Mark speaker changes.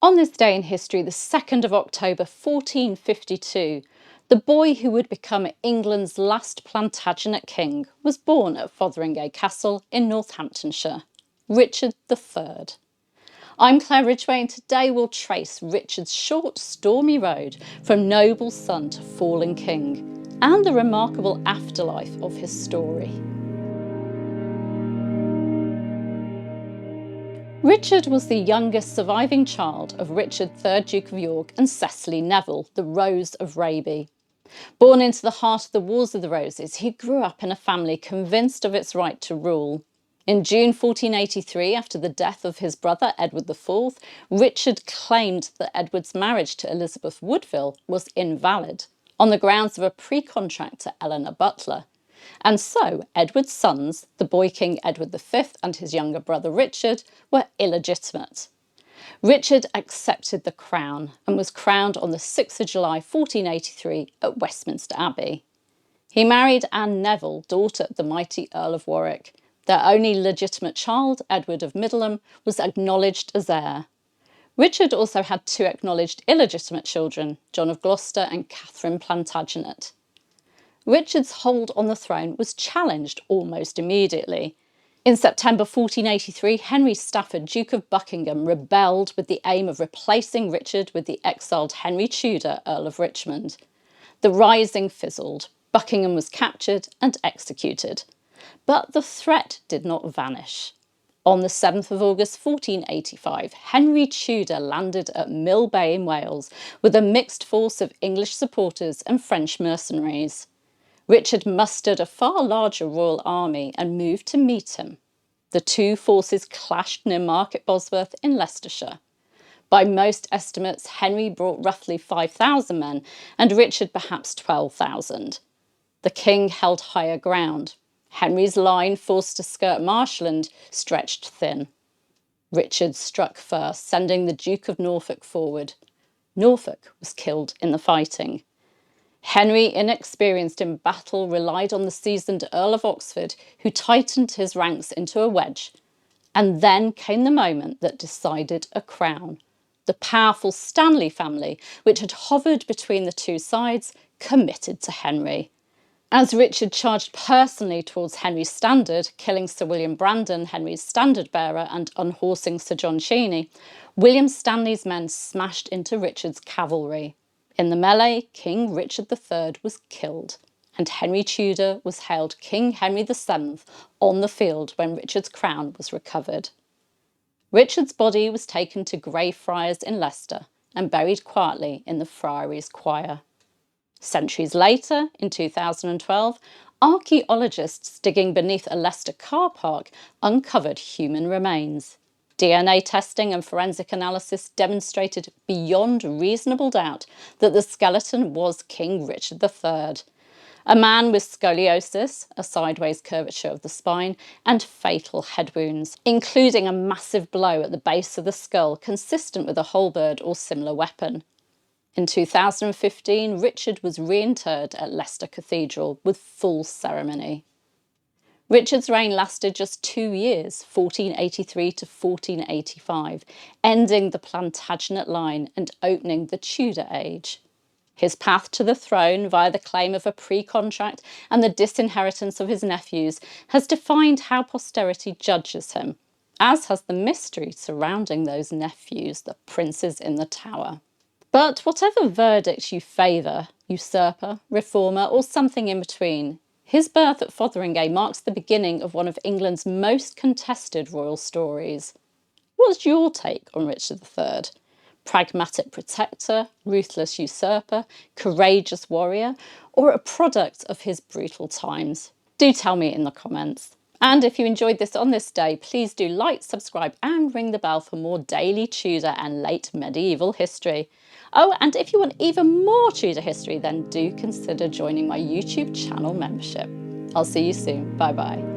Speaker 1: On this day in history, the 2nd of October 1452, the boy who would become England's last Plantagenet king was born at Fotheringhay Castle in Northamptonshire, Richard III. I'm Claire Ridgway, and today we'll trace Richard's short, stormy road from noble son to fallen king, and the remarkable afterlife of his story. Richard was the youngest surviving child of Richard, 3rd Duke of York, and Cecily Neville, the Rose of Raby. Born into the heart of the Wars of the Roses, he grew up in a family convinced of its right to rule. In June 1483, after the death of his brother Edward IV, Richard claimed that Edward's marriage to Elizabeth Woodville was invalid on the grounds of a pre-contract to Eleanor Butler. And so Edward's sons, the boy king Edward V and his younger brother Richard, were illegitimate. Richard accepted the crown and was crowned on the 6th of July 1483 at Westminster Abbey. He married Anne Neville, daughter of the mighty Earl of Warwick. Their only legitimate child, Edward of Middleham, was acknowledged as heir. Richard also had 2 acknowledged illegitimate children, John of Gloucester and Catherine Plantagenet. Richard's hold on the throne was challenged almost immediately. In September 1483, Henry Stafford, Duke of Buckingham, rebelled with the aim of replacing Richard with the exiled Henry Tudor, Earl of Richmond. The rising fizzled, Buckingham was captured and executed. But the threat did not vanish. On the 7th of August 1485, Henry Tudor landed at Mill Bay in Wales with a mixed force of English supporters and French mercenaries. Richard mustered a far larger royal army and moved to meet him. The two forces clashed near Market Bosworth in Leicestershire. By most estimates, Henry brought roughly 5,000 men and Richard perhaps 12,000. The king held higher ground. Henry's line, forced to skirt marshland, stretched thin. Richard struck first, sending the Duke of Norfolk forward. Norfolk was killed in the fighting. Henry, inexperienced in battle, relied on the seasoned Earl of Oxford, who tightened his ranks into a wedge. And then came the moment that decided a crown. The powerful Stanley family, which had hovered between the two sides, committed to Henry. As Richard charged personally towards Henry's standard, killing Sir William Brandon, Henry's standard-bearer, and unhorsing Sir John Cheney, William Stanley's men smashed into Richard's cavalry. In the melee, King Richard III was killed, and Henry Tudor was hailed King Henry VII on the field when Richard's crown was recovered. Richard's body was taken to Grey Friars in Leicester and buried quietly in the Friary's choir. Centuries later, in 2012, archaeologists digging beneath a Leicester car park uncovered human remains. DNA testing and forensic analysis demonstrated beyond reasonable doubt that the skeleton was King Richard III, a man with scoliosis, a sideways curvature of the spine, and fatal head wounds, including a massive blow at the base of the skull consistent with a halberd or similar weapon. In 2015, Richard was reinterred at Leicester Cathedral with full ceremony. Richard's reign lasted just 2 years, 1483 to 1485, ending the Plantagenet line and opening the Tudor age. His path to the throne, via the claim of a pre-contract and the disinheritance of his nephews, has defined how posterity judges him, as has the mystery surrounding those nephews, the princes in the tower. But whatever verdict you favour, usurper, reformer, or something in between, his birth at Fotheringhay marks the beginning of one of England's most contested royal stories. What's your take on Richard III? Pragmatic protector, ruthless usurper, courageous warrior, or a product of his brutal times? Do tell me in the comments. And if you enjoyed this on this day, please do like, subscribe and ring the bell for more daily Tudor and late medieval history. Oh, and if you want even more Tudor history, then do consider joining my YouTube channel membership. I'll see you soon. Bye bye.